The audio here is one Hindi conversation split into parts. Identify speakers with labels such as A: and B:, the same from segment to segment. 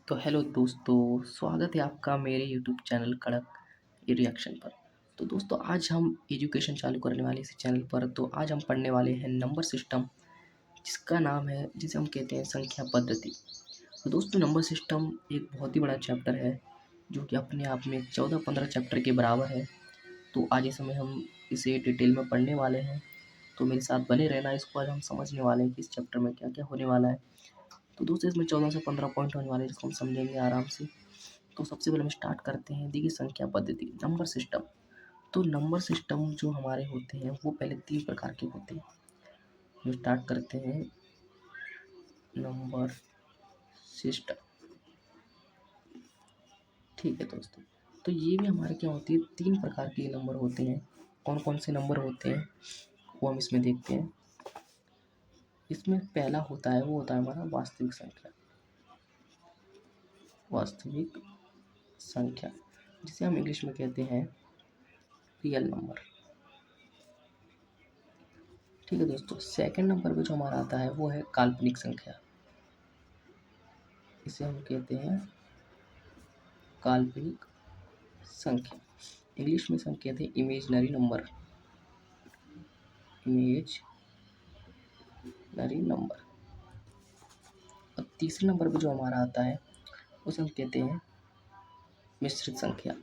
A: तो हेलो दोस्तों, स्वागत है आपका मेरे यूट्यूब चैनल कड़क रिएक्शन पर। तो दोस्तों आज हम एजुकेशन चालू करने वाले इस चैनल पर। तो आज हम पढ़ने वाले हैं नंबर सिस्टम, जिसका नाम है जिसे हम कहते हैं संख्या पद्धति। तो दोस्तों नंबर सिस्टम एक बहुत ही बड़ा चैप्टर है, जो कि अपने आप में 14-15 चैप्टर के बराबर है। तो आज इस समय हम इसे डिटेल में पढ़ने वाले हैं। तो मेरे साथ बने रहना, इसको आज हम समझने वाले हैं कि इस चैप्टर में क्या क्या होने वाला है। तो दोस्तों इसमें 14 से 15 पॉइंट होने वाले हैं, जिसको हम समझेंगे आराम से। तो सबसे पहले हम स्टार्ट करते हैं। देखिए संख्या पद्धति, नंबर सिस्टम। तो नंबर सिस्टम जो हमारे होते हैं वो पहले 3 प्रकार के होते हैं। हम स्टार्ट करते हैं नंबर सिस्टम। ठीक है दोस्तों, तो ये भी हमारे क्या होती है, 3 प्रकार के नंबर होते हैं। कौन कौन से नंबर होते हैं वो हम इसमें देखते हैं। इसमें पहला होता है, वो होता है हमारा वास्तविक संख्या। वास्तविक संख्या जिसे हम इंग्लिश में कहते हैं रियल नंबर। ठीक है दोस्तों, सेकंड नंबर पे जो हमारा आता है वो है काल्पनिक संख्या। इसे हम कहते हैं काल्पनिक संख्या। इंग्लिश में इसे हम कहते हैं इमेजिनरी नंबर। Imaginary number. और तीसरे नंबर पे जो हमारा आता है उसे हम कहते हैं मिश्रित संख्या।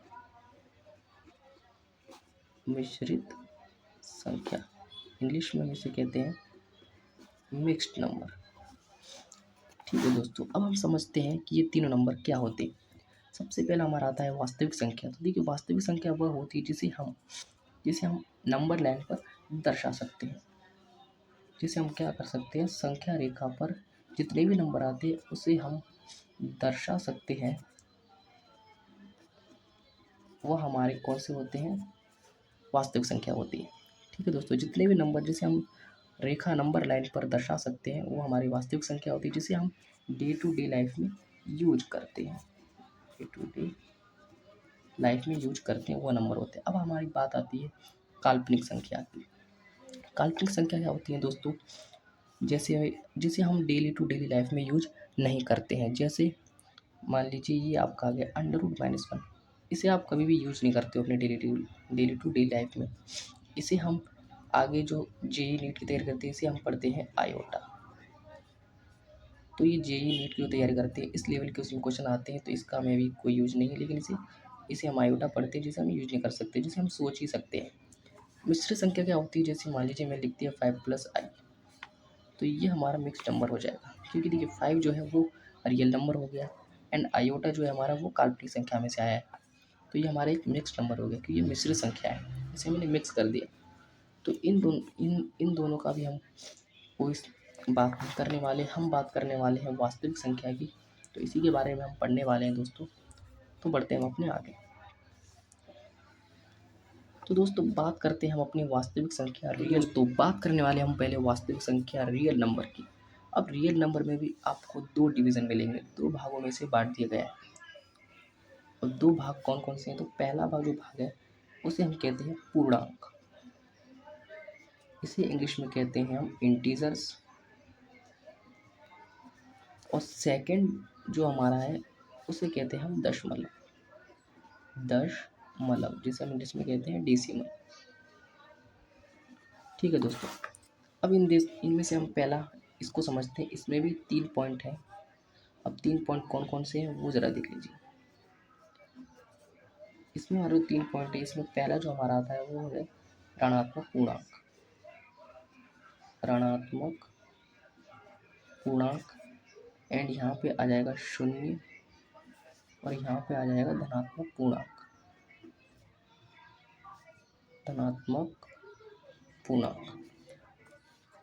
A: मिश्रित संख्या, इंग्लिश में हम इसे कहते हैं मिक्स्ड नंबर। ठीक है दोस्तों, अब हम समझते हैं कि ये तीनों नंबर क्या होते हैं। सबसे पहला हमारा आता है वास्तविक संख्या। तो देखिए वास्तविक संख्या वह होती है जिसे हम नंबर लाइन पर दर्शा सकते हैं। जिसे हम क्या कर सकते हैं, संख्या रेखा पर जितने भी नंबर आते हैं उसे हम दर्शा सकते हैं। वह हमारे कौन से होते हैं, वास्तविक संख्या होती है। ठीक है दोस्तों, जितने भी नंबर जिसे हम रेखा नंबर लाइन पर दर्शा सकते हैं वो हमारी वास्तविक संख्या होती है, जिसे हम डे टू डे लाइफ में यूज करते हैं। डे टू डे लाइफ में यूज करते हैं वो नंबर होते हैं। अब हमारी बात आती है काल्पनिक संख्या की। काल्पनिक संख्या क्या होती है दोस्तों, जैसे जिसे हम डेली टू डेली लाइफ में यूज नहीं करते हैं। जैसे मान लीजिए ये आपका आ गया √-1। इसे आप कभी भी यूज नहीं करते हो अपने डेली टू डेली लाइफ में। इसे हम आगे जो जेई नीट की तैयारी करते हैं इसे हम पढ़ते हैं आयोटा। तो ये जेई नीट की जो तैयारी करते हैं इस लेवल के उसमें क्वेश्चन आते हैं, तो इसका हमें भी कोई यूज नहीं है। लेकिन इसे इसे हम आयोटा पढ़ते हैं, जिसे हम यूज नहीं कर सकते, जिसे हम सोच ही सकते हैं। मिश्रित संख्या क्या होती है, जैसे मान लीजिए मैं लिख दिया 5+i, तो ये हमारा मिक्स नंबर हो जाएगा। क्योंकि देखिए 5 जो है वो रियल नंबर हो गया, एंड आयोटा जो है हमारा वो काल्पनिक संख्या में से आया है। तो ये हमारा एक मिक्स नंबर हो गया, क्योंकि ये मिश्रित संख्या है, इसे मैंने मिक्स कर दिया। तो इन दोनों का भी हम कोई बात नहीं करने वाले, हम बात करने वाले हैं वास्तविक संख्या की। तो इसी के बारे में हम पढ़ने वाले हैं दोस्तों। तो बढ़ते हैं हम अपने आगे। तो दोस्तों बात करते हैं हम अपनी वास्तविक संख्या रियल। तो बात करने वाले हम पहले वास्तविक संख्या रियल नंबर की। अब रियल नंबर में भी आपको 2 डिवीज़न मिलेंगे, 2 भागों में से बांट दिया गया है। और 2 भाग कौन कौन से हैं, तो पहला भाग जो भाग है उसे हम कहते हैं पूर्णांक। इसे इंग्लिश में कहते हैं हम इंटीजर्स। और सेकंड जो हमारा है उसे कहते हैं हम दशमलव। दशमलव जिसे हम इंग्लिश में कहते हैं डेसिमल। ठीक है दोस्तों, अब इनमें से हम पहला इसको समझते हैं। इसमें भी 3 पॉइंट हैं। अब 3 पॉइंट कौन कौन से हैं वो ज़रा देख लीजिए। इसमें हमारे 3 पॉइंट है। इसमें पहला जो हमारा आता है वो है ऋणात्मक पूर्णांक। ऋणात्मक पूर्णांक, एंड यहाँ पे आ जाएगा 0 और यहाँ पे आ जाएगा धनात्मक पूर्णांक। धनात्मक पूर्णांक।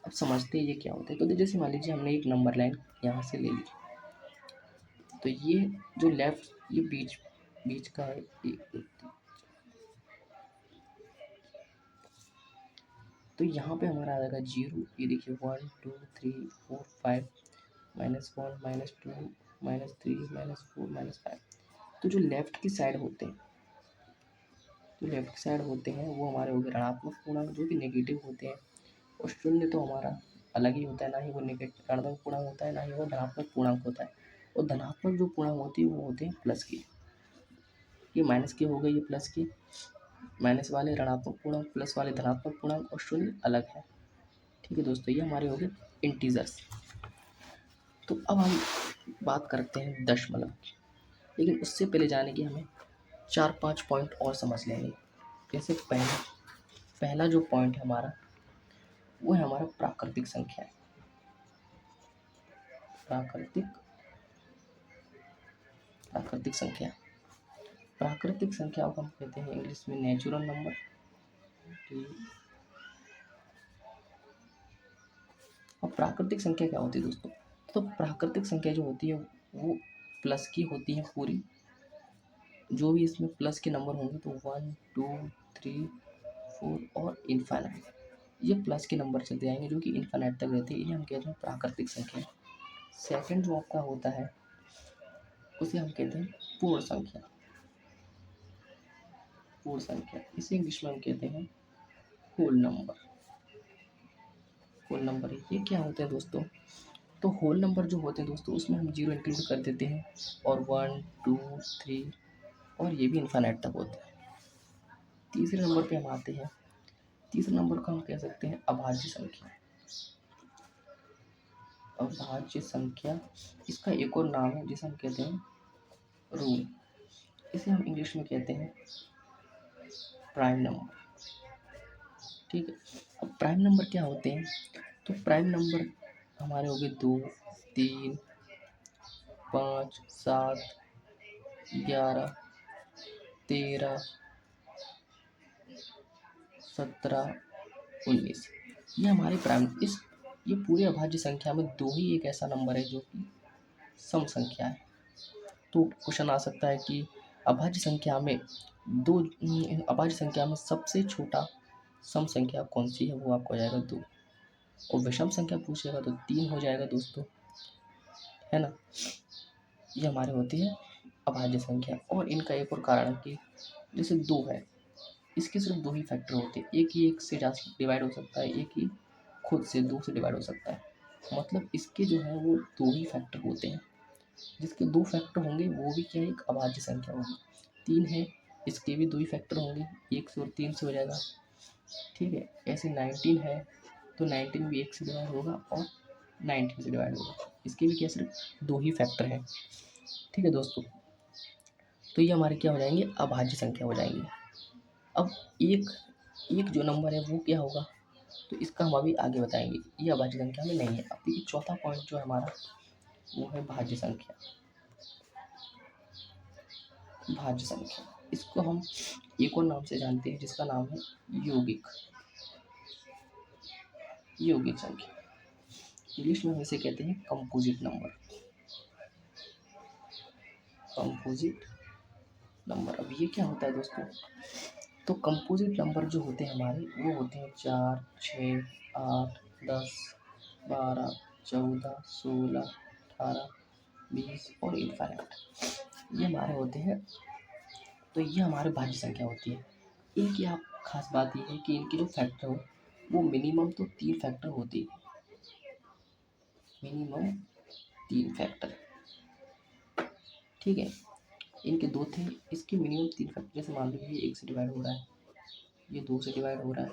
A: अब समझते हैं ये क्या होता है। तो जैसे मान लीजिए हमने एक नंबर लाइन यहाँ से ले ली, तो ये जो लेफ्ट ये बीच बीच का है, तो यहाँ पे हमारा आ जाएगा 0। ये देखिए 1 2 3 4 5 -1 -2 -3 -4 -5। तो जो लेफ्ट की साइड होते हैं, वो हमारे हो गए ऋणात्मक पूर्णांक, जो कि नेगेटिव होते हैं। और 0 तो हमारा अलग ही होता है, ना ही वो नेगेटिव ऋणात्मक पूर्णांक होता है, ना ही वो धनात्मक पूर्णांक होता है। और धनात्मक जो पूर्णांक होती है वो होते हैं प्लस के। ये माइनस के हो गए, ये प्लस के, माइनस वाले ऋणात्मक पूर्णांक, प्लस वाले धनात्मक पूर्णांक और शून्य अलग है। ठीक है दोस्तों, ये हमारे हो गए इंटीजर्स। तो अब हम बात करते हैं दशमलव की, लेकिन उससे पहले जाने की हमें 4-5 पॉइंट और समझ लेंगे। जैसे पहला जो पॉइंट है हमारा, वो है हमारा प्राकृतिक संख्या। प्राकृतिक संख्या, प्राकृतिक संख्या को हम कहते हैं इंग्लिश में नेचुरल नंबर। अब प्राकृतिक संख्या क्या होती है दोस्तों? तो प्राकृतिक संख्या जो होती है वो प्लस की होती है पूरी। जो भी इसमें प्लस के नंबर होंगे तो 1, 2, 3, 4 और इनफाइनाइट, ये प्लस के नंबर चलते जाएंगे जो कि इनफाइनाइट तक रहते हैं। इन्हें हम कहते हैं प्राकृतिक संख्या। सेकंड जो आपका होता है उसे हम कहते हैं पूर्ण संख्या। इसे इंग्लिश में हम कहते हैं होल नंबर। ये क्या होते हैं दोस्तों? तो होल नंबर जो होते हैं दोस्तों उसमें हम 0 इंक्लूड कर देते हैं, और 1, 2, 3 और ये भी इनफाइनाइट तक होता है। तीसरे नंबर पे हम आते हैं। तीसरे नंबर को हम कह सकते हैं अभाज्य संख्या। इसका एक और नाम है जिसे हम कहते हैं रूल। इसे हम इंग्लिश में कहते हैं प्राइम नंबर। ठीक है, अब प्राइम नंबर क्या होते हैं? तो प्राइम नंबर हमारे हो गए 2, 3, 5, 7, 11, 13, 17, 19। ये हमारे ये पूरे अभाज्य संख्या में 2 ही एक ऐसा नंबर है जो कि सम संख्या है। तो क्वेश्चन आ सकता है कि अभाज्य संख्या में सबसे छोटा सम संख्या कौन सी है? वो आपको हो जाएगा 2। और विषम संख्या पूछेगा तो 3 हो जाएगा दोस्तों, है ना। ये हमारे होती है अभाज्य संख्या। और इनका एक और कारण है कि जैसे 2 है, इसके सिर्फ 2 ही फैक्टर होते हैं। एक ही 1 से ज़्यादा डिवाइड हो सकता है, एक ही खुद से 2 से डिवाइड हो सकता है। मतलब इसके जो है वो 2 ही फैक्टर होते हैं। जिसके 2 फैक्टर होंगे वो भी क्या है, एक अभाज्य संख्या होगी। 3 है, इसके भी 2 ही फैक्टर होंगे, 1 से और 3 से हो जाएगा। ठीक है, ऐसे 19 है तो 19 भी 1 से डिवाइड होगा और 19 से डिवाइड होगा। इसके भी क्या सिर्फ 2 ही फैक्टर हैं। ठीक है दोस्तों, तो ये हमारे क्या हो जाएंगे, अभाज्य संख्या हो जाएंगे। अब एक जो नंबर है वो क्या होगा, तो इसका हम अभी आगे बताएंगे। ये अभाज्य संख्या में नहीं है। अब देखिए चौथा पॉइंट जो है हमारा वो है भाज्य संख्या। इसको हम एक और नाम से जानते हैं जिसका नाम है यौगिक संख्या। इंग्लिश में हम इसे कहते हैं कंपोजिट नंबर। अब ये क्या होता है दोस्तों? तो कंपोजिट नंबर जो होते हैं हमारे वो होते हैं 4, 6, 8, 10, 12, 14, 16, 18, 20 और इनफाइनाइट। ये हमारे होते हैं। तो ये हमारे भाज्य संख्या होती है। इनकी आप खास बात ये है कि इनके जो फैक्टर हो वो मिनिमम तो 3 फैक्टर होते हैं। ठीक है, इनके 2 थे, इसके मिनिमम 3 फैक्टर। जैसे मान लीजिए ये 1 से डिवाइड हो रहा है, ये 2 से डिवाइड हो रहा है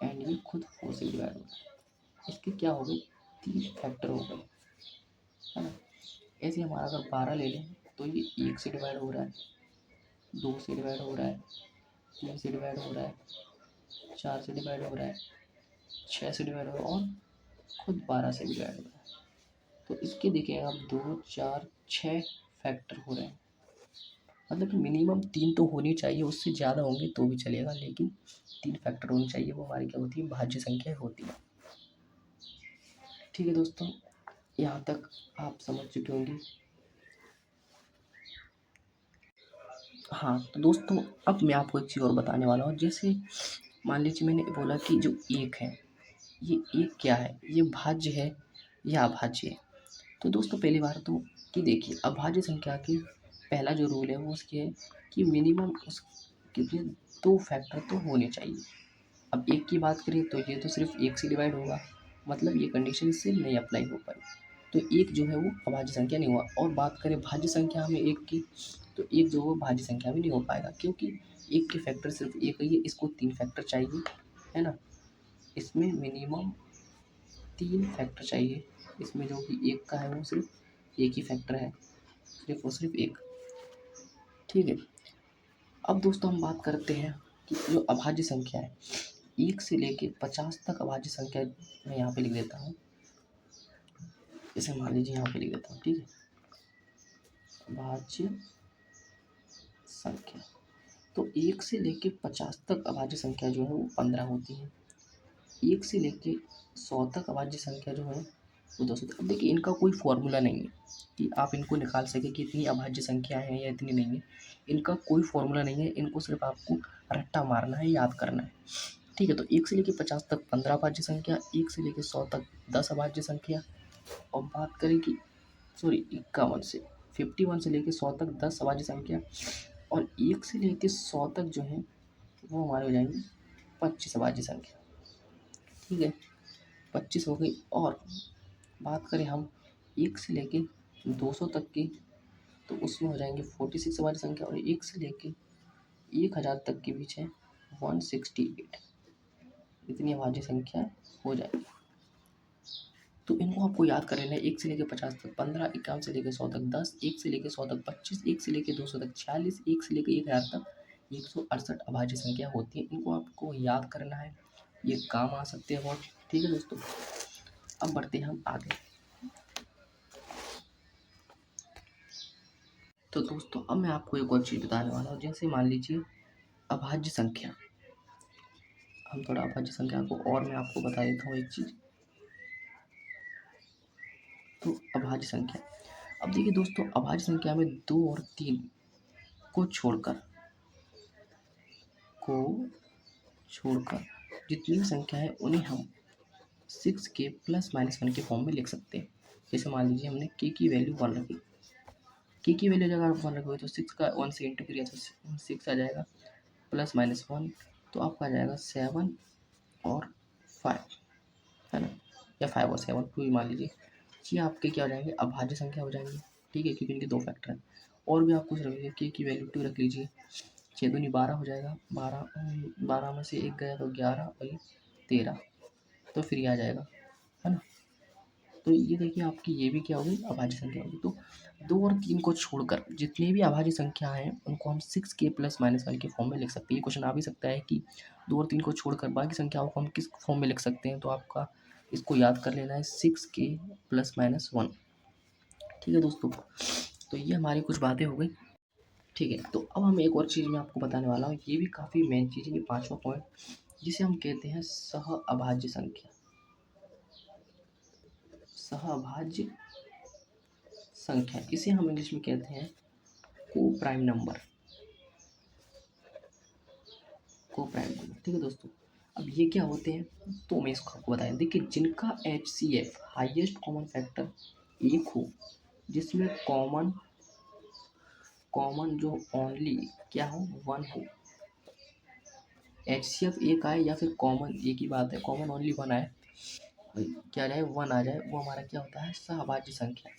A: एंड ये खुद 4 से डिवाइड हो रहा है। इसके क्या हो गए, 3 फैक्टर हो गए, है ना। ऐसे हमारा अगर 12 ले लें तो ये 1 से डिवाइड हो रहा है, 2 से डिवाइड हो रहा है, 3 से डिवाइड हो रहा है, 4 से डिवाइड हो रहा है, 6 से डिवाइड हो रहा है और खुद 12 से डिवाइड हो रहा है। तो इसके देखिए आप 2, 4, 6 फैक्टर हो रहे हैं। मतलब कि मिनिमम 3 तो होनी चाहिए, उससे ज़्यादा होंगे तो भी चलेगा, लेकिन 3 फैक्टर होनी चाहिए। वो हमारी क्या होती है, भाज्य संख्या होती है। ठीक है दोस्तों, यहाँ तक आप समझ चुके होंगे। हाँ तो दोस्तों, अब मैं आपको एक चीज़ और बताने वाला हूँ। जैसे मान लीजिए मैंने बोला कि जो 1 है, ये 1 क्या है, ये भाज्य है या अभाज्य है। तो दोस्तों पहली बार तो कि देखिए अभाज्य संख्या की पहला जो रूल है वो उसकी है कि मिनिमम उस कितने 2 फैक्टर तो होने चाहिए। अब 1 की बात करें तो ये तो सिर्फ 1 से डिवाइड होगा, मतलब ये कंडीशन इससे नहीं अप्लाई हो पाई। तो एक जो है वो अभाज्य संख्या नहीं हुआ। और बात करें भाज्य संख्या में एक की, तो एक जो वो भाज्य संख्या भी नहीं हो पाएगा, क्योंकि एक के फैक्टर सिर्फ एक ही है, इसको 3 फैक्टर चाहिए, है ना। इसमें मिनिमम 3 फैक्टर चाहिए, इसमें जो कि एक का है वो सिर्फ एक ही फैक्टर है, सिर्फ और सिर्फ एक। ठीक है। अब दोस्तों हम बात करते हैं कि जो अभाज्य संख्या है, 1 से लेके 50 तक अभाज्य संख्या मैं यहाँ पे लिख देता हूँ। इसे मान लीजिए यहाँ पे लिख देता हूँ, ठीक है। अभाज्य संख्या, तो 1 से लेके 50 तक अभाज्य संख्या जो है वो 15 होती है। 1 से लेके 100 तक अभाज्य संख्या जो है वो 200। अब देखिए इनका कोई फॉर्मूला नहीं है कि आप इनको निकाल सके कि इतनी अभाज्य संख्या है या इतनी नहीं है। इनका कोई फॉर्मूला नहीं है, इनको सिर्फ आपको रट्टा मारना है, याद करना है। ठीक है। तो 1 से लेके 50 तक 15 अभाज्य संख्या, 1 से लेके 100 तक 10 अभाज्य संख्या। और बात करें कि 51 से लेके 100 तक 10 अभाज्य संख्या, और 1 से लेके 100 तक जो है वो हमारे हो जाएंगे 25 अभाज्य संख्या। ठीक है, 25 हो गई। और बात करें हम 1 से लेके 200 तक की, तो उसमें हो जाएंगे 46 अभाज्य संख्या, और 1 से लेके 1000 तक के बीच है 168। इतनी अभाज्य संख्या हो जाएगी। तो इनको आपको याद कर लेना है। 1 से लेके 50 तक 15, 51 से लेके 100 तक 10, 1 से लेके 100 तक 25, 1 से लेके 200 तक 46, 1 से लेके 1000 तक 168 अभाज्य संख्या होती है। इनको आपको याद करना है, ये काम आ सकते हैं बहुत। ठीक है दोस्तों, अब बढ़ते हैं हम आगे। तो दोस्तों अब मैं आपको एक और चीज़ बताने वाला हूँ। जैसे मान लीजिए अभाज्य संख्या, हम थोड़ा अभाज्य संख्या को और मैं आपको बता देता हूँ एक चीज़। तो अभाज्य संख्या, अब देखिए दोस्तों, अभाज्य संख्या में 2 और 3 को छोड़कर जितनी भी संख्या है उन्हें हम 6 के +-1 के फॉर्म में लिख सकते हैं। जैसे मान लीजिए हमने k की वैल्यू 1 रखी, k की वैल्यू अगर आप 1 रखोगे तो 6 का 1 से इंटू करिए तो 6 आ जाएगा, +-1 तो आपका आ जाएगा 7 और 5, है ना, या 5 और 7 कोई भी मान लीजिए। ये आपके क्या हो जाएंगे, अभाज्य संख्या हो जाएंगे। ठीक है, क्योंकि इनके 2 फैक्टर हैं। और भी आप कुछ रख लीजिए, k की वैल्यू 2 रख लीजिए, 6 दूनी 12 हो जाएगा, 12 में से 1 गया तो 11 और ये 13, तो फिर ये आ जाएगा, है ना। तो ये देखिए आपकी ये भी क्या होगी, अभाज्य संख्या होगी। तो 2 और 3 को छोड़कर जितनी भी अभाज्य संख्या हैं उनको हम 6 के +-1 के फॉर्म में लिख सकते हैं। ये क्वेश्चन आ भी सकता है कि 2 और 3 को छोड़कर बाकी संख्याओं को हम किस फॉर्म में लिख सकते हैं। तो आपका इसको याद कर लेना है, 6 के +-1। ठीक है दोस्तों, तो ये हमारी कुछ बातें हो गई। ठीक है, तो अब हम एक और चीज़ मैं आपको बताने वाला हूँ। ये भी काफ़ी मेन चीज़ है, ये 5वां पॉइंट, जिसे हम कहते हैं सहअभाज्य संख्या। सहअभाज्य संख्या, इसे हम इंग्लिश में कहते हैं को प्राइम नंबर। ठीक है दोस्तों, अब ये क्या होते हैं, तो मैं इसको आपको बताया। देखिए जिनका HCF हाईएस्ट कॉमन फैक्टर 1 हो, जिसमें कॉमन जो ओनली क्या हो, 1 हो। HCF 1 आए या फिर कॉमन, एक ही बात है, कॉमन ओनली 1 आए, क्या जाए 1 आ जाए, वो हमारा क्या होता है, सहअभाज्य संख्या।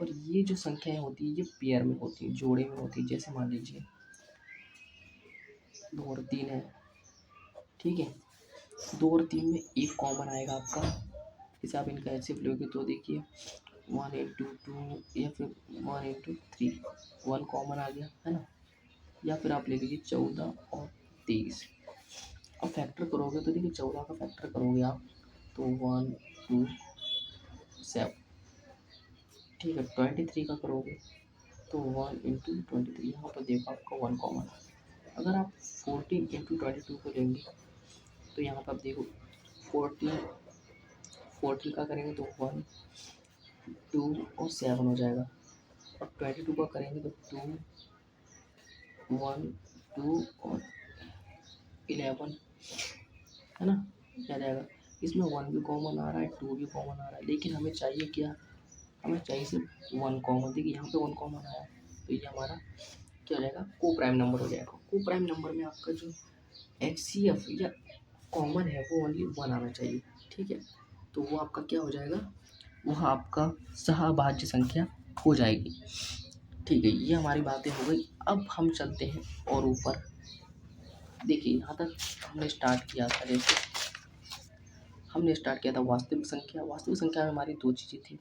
A: और ये जो संख्याएं होती है ये पेयर में होती है, जोड़े में होती है। जैसे मान लीजिए 2 और 3 है, ठीक है, 2 और 3 में एक कॉमन आएगा आपका। इसे आप इनका HCF लोगे तो देखिए 1 इंटू 2 या फिर 1 इंटू 3, 1 कॉमन आ गया, है ना। या फिर आप ले लीजिए 14 और 23। अब फैक्टर करोगे तो देखिए 14 का फैक्टर करोगे आप तो 1 2 7, ठीक है। 23 का करोगे तो 1 इंटू 23, यहाँ पर देखो आपका 1 कॉमन। अगर आप 14 इंटू 22 को लेंगे तो यहाँ पर आप देखो 14 का करेंगे तो 1 2 और 7 हो जाएगा, और 22 का करेंगे तो 2 1 2 और 11, है ना, क्या जाएगा। इसमें 1 भी कॉमन आ रहा है, 2 भी कॉमन आ रहा है, लेकिन हमें चाहिए क्या, हमें चाहिए सिर्फ 1 कॉमन। देखिए यहाँ पे 1 कॉमन आया, तो ये हमारा क्या हो जाएगा, को प्राइम नंबर हो जाएगा। को प्राइम नंबर में आपका जो HCF या कॉमन है वो ओनली 1 आना चाहिए, ठीक है। तो वो आपका क्या हो जाएगा, वह आपका सहभाज्य संख्या हो जाएगी। ठीक है, ये हमारी बातें हो गई। अब हम चलते हैं और ऊपर। देखिए यहाँ तक हमने स्टार्ट किया था, जैसे हमने स्टार्ट किया था वास्तविक संख्या। वास्तविक संख्या में हमारी दो चीज़ें थी,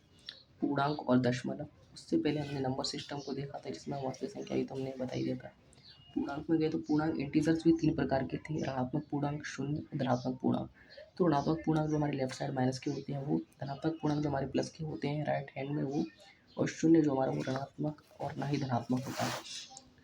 A: पूर्णांक और दशमलव। उससे पहले हमने नंबर सिस्टम को देखा था, जिसमें वास्तविक संख्या भी तो हमने बता ही दिया था। पूर्णांक में गए तो पूर्णांक इंटीजर्स भी तीन प्रकार के थे, ऋणात्मक पूर्णांक, शून्य, धनात्मक पूर्णांक। तो ऋणात्मक पूर्णांक जो हमारे लेफ्ट साइड माइनस के होते हैं वो, धनात्मक पूर्णांक जो हमारे प्लस के होते हैं राइट हैंड में वो, और शून्य जो हमारा वो ऋणात्मक और ना ही धनात्मक होता है।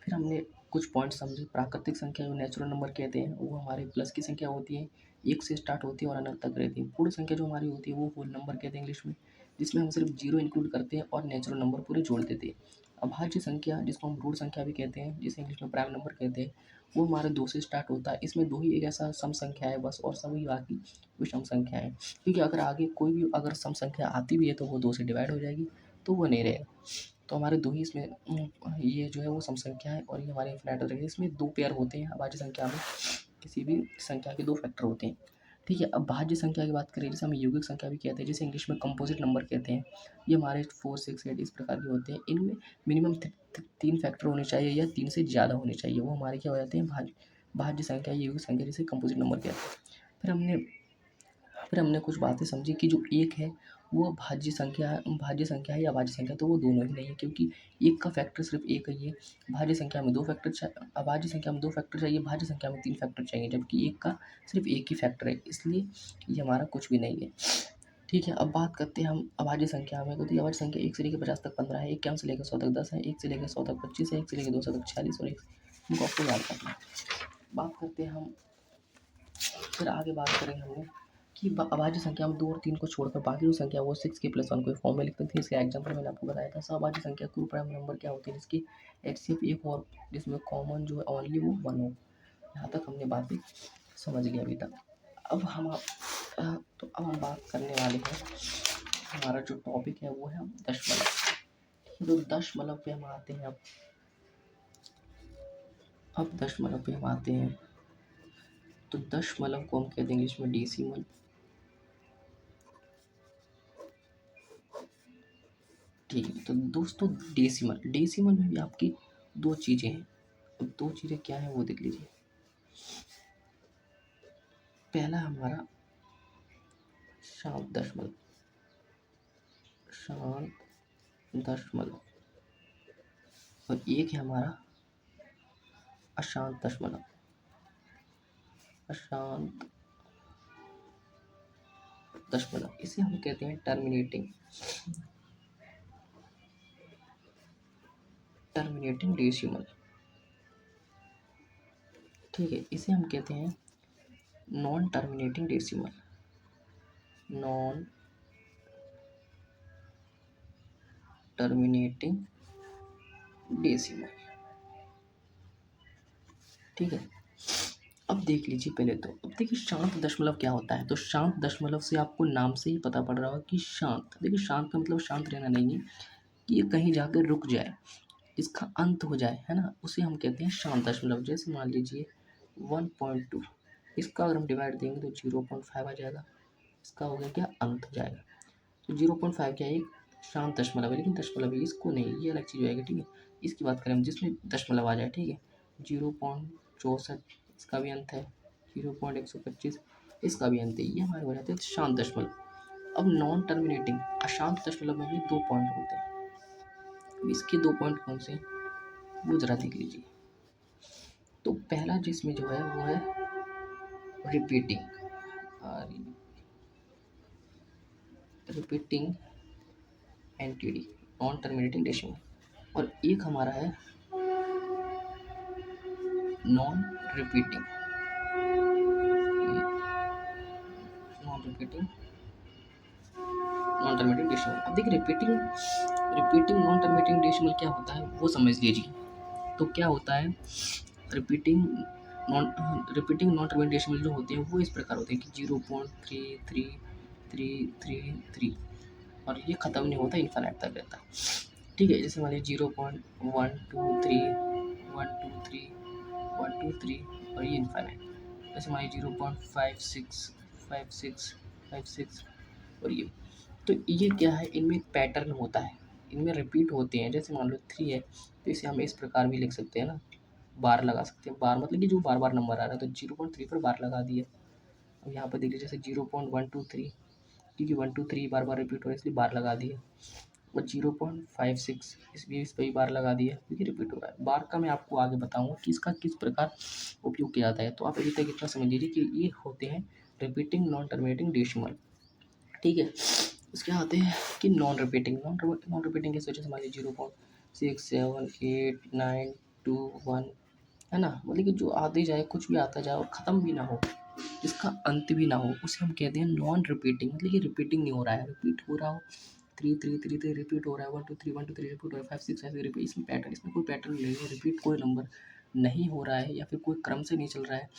A: फिर हमने कुछ पॉइंट समझे। प्राकृतिक संख्या जो नेचुरल नंबर कहते हैं वो हमारे प्लस की संख्या होती है, एक से स्टार्ट होती है और अनंत तक रहती है। पूर्ण संख्या जो हमारी होती है वो होल नंबर कहते हैं इंग्लिश में, जिसमें हम सिर्फ जीरो इंक्लूड करते हैं और नेचुरल नंबर पूरे जोड़ देते हैं। अभाज्य संख्या जिसको हम रूट संख्या भी कहते हैं, जिसे इंग्लिश में प्राइम नंबर कहते हैं, वो हमारे दो से स्टार्ट होता है। इसमें दो ही एक ऐसा सम संख्या है बस, और सभी बाकी विषम संख्या है, क्योंकि अगर आगे कोई भी अगर सम संख्या आती भी है तो वो दो से डिवाइड हो जाएगी, तो वो नहीं रहेगा। तो हमारे दो ही इसमें ये जो है वो सम संख्या है, और ये हमारे इन्फिनिट रहेगी। इसमें दो पेयर होते हैं अभाज्य संख्या में, किसी भी संख्या के दो फैक्टर होते हैं। ठीक है, अब भाज्य संख्या की बात करें, जिसे हम यौगिक संख्या भी कहते हैं, जिसे इंग्लिश में कंपोजिट नंबर कहते हैं। ये हमारे 4, 6, 8 इस प्रकार के होते हैं। इनमें मिनिमम तीन फैक्टर होने चाहिए या तीन से ज़्यादा होने चाहिए, वो हमारे क्या हो जाते हैं भाज्य संख्या, यौगिक संख्या, जिसे कंपोजिट नंबर कहते हैं। फिर हमने कुछ बातें समझी कि जो एक है वो भाज्य संख्या है या अभाज्य संख्या, तो वो दोनों ही नहीं है, क्योंकि एक का फैक्टर सिर्फ एक ही है। भाज्य संख्या में दो फैक्टर चाहिए, अभाज्य संख्या में दो फैक्टर चाहिए, भाज्य संख्या में तीन फैक्टर चाहिए, जबकि एक का सिर्फ एक ही फैक्टर है, इसलिए ये हमारा कुछ भी नहीं है। ठीक है, अब बात करते हैं हम अभाज्य संख्या में। तो ये अभाज्य संख्या 1 से लेकर 50 तक 15 है, 51 से लेकर 100 तक 10 है, 1 से लेकर 100 तक 25 है, 1 से लेकर 200 तक 46 और 1 इनको आपको याद करना है। बात करते हैं हम, फिर आगे बात करेंगे हमने कि अभाज्य संख्या में 2 और 3 को छोड़कर बाकी जो संख्या वो 6 के प्लस 1 को फॉर्म में लिखते थे। इसका एग्जाम्पल मैंने आपको बताया था। सहभाज्य संख्या ट्रू प्राइम नंबर क्या होती है, जिसकी एचसीएफ एक और जिसमें कॉमन जो है ओनली वो 1 हो। यहाँ तक हमने बातें समझ लिया अभी तक। अब हम बात करने वाले हैं, हमारा जो टॉपिक है वो है दशमलव। तो दशमलव पे हम आते हैं। अब दशमलव पे हम आते हैं, तो दशमलव को हम कहते हैं इंग्लिश में डेसिमल। ठीक है, तो दोस्तों डेसिमल में भी आपकी दो चीज़ें हैं। अब दो चीज़ें क्या हैं वो देख लीजिए। पहला हमारा शांत दशमलव, और एक है हमारा अशांत दशमलव। अशांत दशमलव इसे हम कहते हैं टर्मिनेटिंग डेसिमल। ठीक है, इसे हम कहते हैं non terminating decimal. Non terminating decimal. ठीक है, अब देख लीजिए पहले तो। अब देखिए शांत दशमलव क्या होता है। तो शांत दशमलव से आपको नाम से ही पता पड़ रहा होगा कि शांत। देखिए शांत का मतलब शांत रहना नहीं है कि ये कहीं जाकर रुक जाए, इसका अंत हो जाए, है ना, उसे हम कहते हैं शांत दशमलव। जैसे मान लीजिए 1.2, इसका अगर हम डिवाइड देंगे तो 0.5 आ जाएगा, इसका हो गया क्या, अंत हो जाएगा। तो 0.5 क्या है, एक शांत दशमलव है, लेकिन दशमलव है, इसको नहीं, ये अलग चीज़ हो जाएगी। ठीक है, इसकी बात करें हम जिसमें दशमलव आ जाए। ठीक है, 0.64 इसका भी अंत है, 0.125 इसका भी अंत है, ये हमारे हो जाते हैं शांत दशमलव। अब नॉन टर्मिनेटिंग अशांत दशमलव में भी दो पॉइंट होते हैं। अब इसके दो पॉइंट कौन से वो जरा देख लीजिए। तो पहला जिसमें जो है वो है repeating NTD, non terminating decimal, और एक हमारा है non repeating non terminating decimal. अब देखिए रिपीटिंग नॉन टर्मिनेटिंग डेसिमल क्या होता है वो समझ लीजिए। तो क्या होता है, repeating repeating non terminating decimal जो होते हैं वो इस प्रकार होते हैं कि 0.3333, और ये ख़त्म नहीं होता, इन्फिनिट तक रहता है। ठीक है, जैसे मान लीजिए 0.123 और ये इन्फिनिट। जैसे मान लीजिए 0.56 56 56 और ये तो ये क्या है, इनमें एक पैटर्न होता है, इनमें रिपीट होते हैं। जैसे मान लो 3 है तो इसे हम इस प्रकार भी लिख सकते हैं ना, बार लगा सकते हैं। बार मतलब कि जो बार बार नंबर आ रहा है, तो 0.3 पर बार लगा दिए। अब यहाँ पर देखिए जैसे 0.123, क्योंकि 123 बार बार रिपीट हो रहा है इसलिए बार लगा दिए। और 0.56 इस पर भी बार लगा दिया क्योंकि रिपीट हो रहा है। बार का मैं आपको आगे बताऊंगा कि इसका किस प्रकार उपयोग किया जाता है। तो आप अभी तक इतना समझ लीजिए कि ये होते हैं रिपीटिंग नॉन टर्मिनेटिंग डेसिमल। ठीक है, इसके आते हैं कि नॉन रिपीटिंग। नॉन रिपीटिंग की वजह से मान लीजिए 0.67892 1 है ना, मतलब कि जो आते जाए, कुछ भी आता जाए और ख़त्म भी ना हो, इसका अंत भी ना हो, उसे हम कहते हैं नॉन रिपीटिंग। मतलब कि रिपीटिंग नहीं हो रहा है, रिपीट हो रहा हो, 3 रिपीट हो रहा है, 1 2 3 रिपीट हो रहा है, 5 6 ऐसे रिपीट। इसमें पैटर्न, इसमें कोई पैटर्न नहीं है, रिपीट कोई नंबर नहीं हो रहा है या फिर कोई क्रम से नहीं चल रहा है,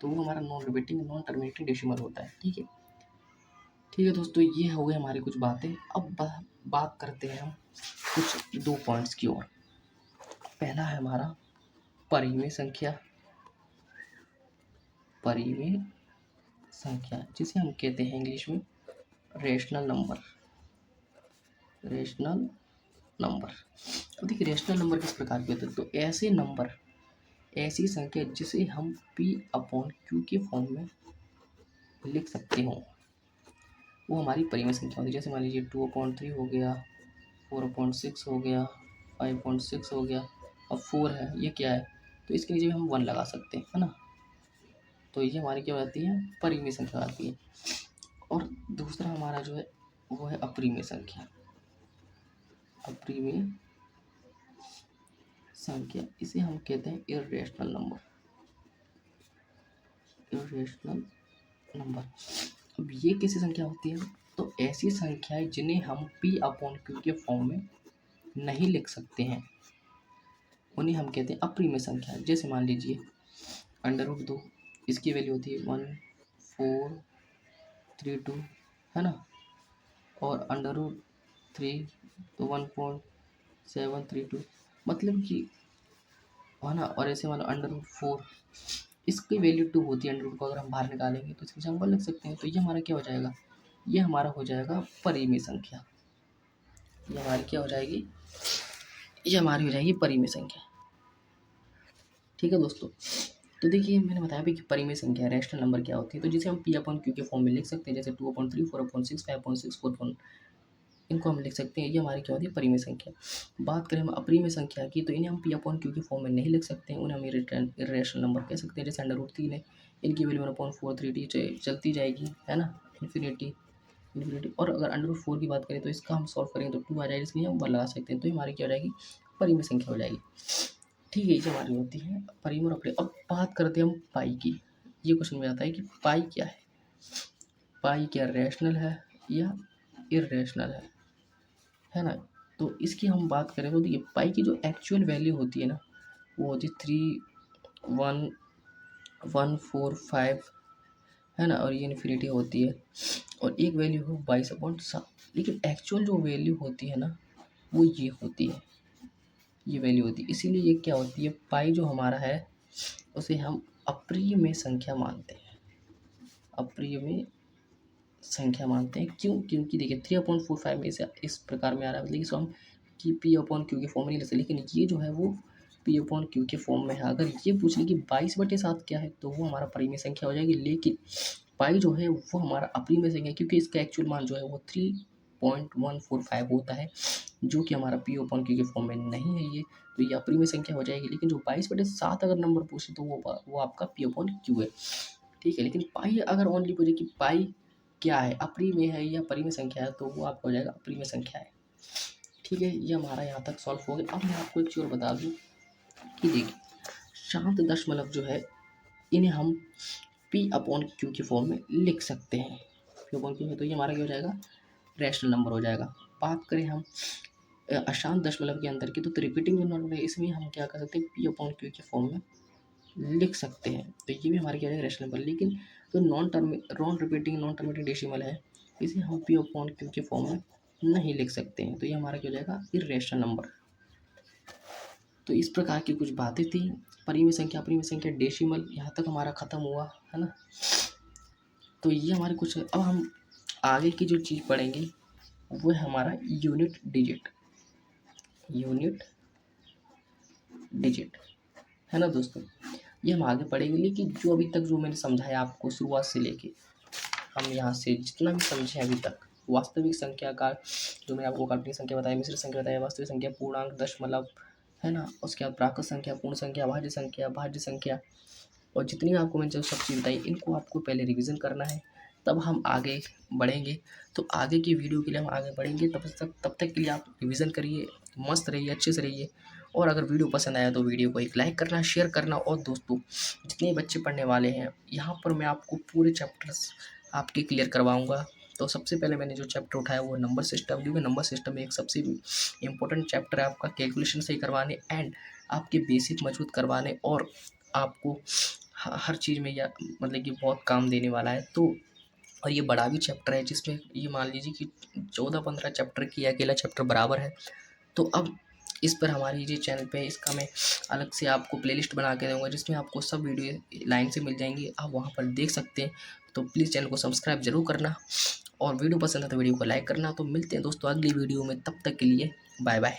A: तो वो हमारा non repeating non terminating decimal होता है। ठीक है, ठीक है दोस्तों, ये हो गई हमारी कुछ बातें। अब बात करते हैं हम कुछ 2 पॉइंट्स की ओर। पहला है हमारा परिमेय संख्या। परिमेय संख्या जिसे हम कहते हैं इंग्लिश में रेशनल नंबर। रेशनल नंबर, तो देखिए रेशनल नंबर किस प्रकार के होते हैं, तो ऐसे नंबर, ऐसी संख्या जिसे हम P/Q के फॉर्म में लिख सकते हो, वो हमारी परिमेय संख्या होती है। जैसे मान लीजिए 2/3 हो गया, 4/6 हो गया, 5/6 हो गया। अब 4 है, ये क्या है, तो इसके नीचे भी हम 1 लगा सकते हैं, है ना। तो ये हमारी क्या हो जाती है, परिमेय संख्या आती है। और दूसरा हमारा जो है वो है अपरिमेय संख्या। अपरिमेय संख्या, इसे हम कहते हैं इर्रेशनल नंबर। इर्रेशनल नंबर, अब ये कैसी संख्या होती है, तो ऐसी संख्याएं जिन्हें हम P/Q के फॉर्म में नहीं लिख सकते हैं, उन्हें हम कहते हैं अपरिमेय संख्या। जैसे मान लीजिए √2, इसकी वैल्यू होती है 1432, है ना, और √3 तो 1.732, मतलब कि, है ना। और ऐसे मान लो √4, इसकी वैल्यू 2 होती है, √2 को अगर हम बाहर निकालेंगे तो इसकी जगह 1 लिख सकते हैं। तो ये हमारा क्या हो जाएगा, ये हमारा हो जाएगा परिमेय संख्या। ये हमारी क्या हो जाएगी, ये हमारी हो जाएगी परिमेय संख्या। ठीक है दोस्तों, तो देखिए मैंने बताया भी कि परिमेय संख्या रैशनल नंबर क्या होती है, तो जिसे हम P/Q के फॉर्म में लिख सकते हैं। जैसे 2/3 4/6 5/6 4, इनको हम लिख सकते हैं। ये हमारी क्या होती है, परिमेय संख्या। बात करें हम अपरिमेय संख्या की, तो इन्हें हम P/Q के फॉर्म में नहीं लिख सकते हैं, उन्हें हम इर्रेशनल नंबर कह सकते हैं। जैसे √3 है, इनकी वैल्यू 1/432 चलती जाएगी, है ना, इन्फिनिटी। और अगर √4 की बात करें तो इसका हम सॉल्व करेंगे तो 2 आ जाएगी, इसलिए हम 1 लगा सकते हैं। तो ये हमारी क्या हो जाएगी, परिमेय संख्या हो जाएगी। ठीक है, ये हमारी होती है परिमेय और अपरिमेय। अब बात करते हैं हम पाई की। ये क्वेश्चन में आता है कि पाई क्या है, पाई क्या रैशनल है या इर्रेशनल है ना। तो इसकी हम बात करें तो देखिए पाई की जो एक्चुअल वैल्यू होती है ना, वो होती है 31145, है ना, और ये इन्फिनिटी होती है। और एक वैल्यू हो 22/7, लेकिन एक्चुअल जो वैल्यू होती है ना, वो ये होती है, ये वैल्यू होती है। इसीलिए ये क्या होती है, पाई जो हमारा है उसे हम अपरिमेय संख्या मानते हैं। अपरिमेय संख्या मानते हैं, क्यों, क्योंकि देखिए 3/45 में से इस प्रकार में आ रहा है, मतलब इसको हम कि P/Q के फॉर्म में नहीं ले सकते, लेकिन ये जो है वो P/Q के फॉर्म में है। अगर ये पूछ ले कि 22/7 क्या है, तो वो हमारा परिमेय संख्या हो जाएगी। लेकिन पाई जो है वो हमारा अपरिमेय संख्या है, क्योंकि इसका एक्चुअल मान जो है वो 3.145 होता है, जो कि हमारा P/Q के फॉर्म में नहीं है ये, तो ये अपरिमेय संख्या हो जाएगी। लेकिन जो 22/7 अगर नंबर पूछे तो वो आपका P/Q है। ठीक है, लेकिन पाई अगर ओनली पूछे कि पाई क्या है, अपरिमेय है या परिमेय संख्या है, तो वो आपका हो जाएगा अपरिमेय संख्या है। ठीक है, ये हमारा यहाँ तक सॉल्व हो गया। अब मैं आपको एक चीज़ और बता दूँ कि देखिए शांत दशमलव जो है, इन्हें हम P/Q के फॉर्म में लिख सकते हैं। P/Q में तो ये हमारा क्या हो जाएगा, रैशनल नंबर हो जाएगा। बात करें हम अशांत दशमलव के अंदर की, तो रिपीटिंग नंबर है, इसमें हम क्या कर सकते हैं, P/Q के फॉर्म में लिख सकते हैं। तो ये भी हमारे क्या है, रैशनल नंबर। लेकिन जो non repeating non terminating decimal है, इसे हम P/Q के फॉर्म में नहीं लिख सकते हैं, तो ये हमारा क्या हो जाएगा, इर्रेशनल नंबर। तो इस प्रकार की कुछ बातें थी, परिमेय संख्या अपरिमेय संख्या डेसिमल, यहाँ तक हमारा ख़त्म हुआ, है ना। तो ये हमारे कुछ, अब हम आगे की जो चीज़ पढ़ेंगे वो है हमारा यूनिट डिजिट। यूनिट डिजिट है ना दोस्तों। ये हम आगे पढ़ेंगे, लेकिन जो अभी तक जो मैंने समझाया आपको शुरुआत से लेके, हम यहाँ से जितना भी समझे अभी तक, वास्तविक संख्या का जो मैंने आपको काल्पनिक संख्या बताया, मिश्र संख्या बताया, वास्तविक संख्या, पूर्णांक, दशमलव, है ना, उसके बाद प्राकृत संख्या, पूर्ण संख्या, भाज्य संख्या, और जितनी आपको मैंने जो सब चीज़ बताई, इनको आपको पहले रिवीजन करना है, तब हम आगे बढ़ेंगे। तो आगे की वीडियो के लिए हम आगे बढ़ेंगे, तब तक के लिए आप रिवीजन करिए, मस्त रहिए, अच्छे से रहिए। और अगर वीडियो पसंद आया तो वीडियो को एक लाइक करना, शेयर करना। और दोस्तों, जितने बच्चे पढ़ने वाले हैं, यहाँ पर मैं आपको पूरे चैप्टर्स आपके क्लियर करवाऊँगा। तो सबसे पहले मैंने जो चैप्टर उठाया वो नंबर सिस्टम, क्योंकि नंबर सिस्टम एक सबसे इम्पोर्टेंट चैप्टर है आपका, कैलकुलेशन सही करवाने एंड आपके बेसिक मजबूत करवाने, और आपको हर चीज़ में या मतलब कि बहुत काम देने वाला है। तो और ये बड़ा भी चैप्टर है, जिसमें ये मान लीजिए कि 14-15 चैप्टर की अकेला चैप्टर बराबर है। तो अब इस पर हमारी ये चैनल पे इसका मैं अलग से आपको प्लेलिस्ट बना के दूँगा, जिसमें आपको सब वीडियो लाइन से मिल जाएंगी, आप वहाँ पर देख सकते हैं। तो प्लीज़ चैनल को सब्सक्राइब जरूर करना, और वीडियो पसंद है तो वीडियो को लाइक करना। तो मिलते हैं दोस्तों अगली वीडियो में, तब तक के लिए बाय बाय।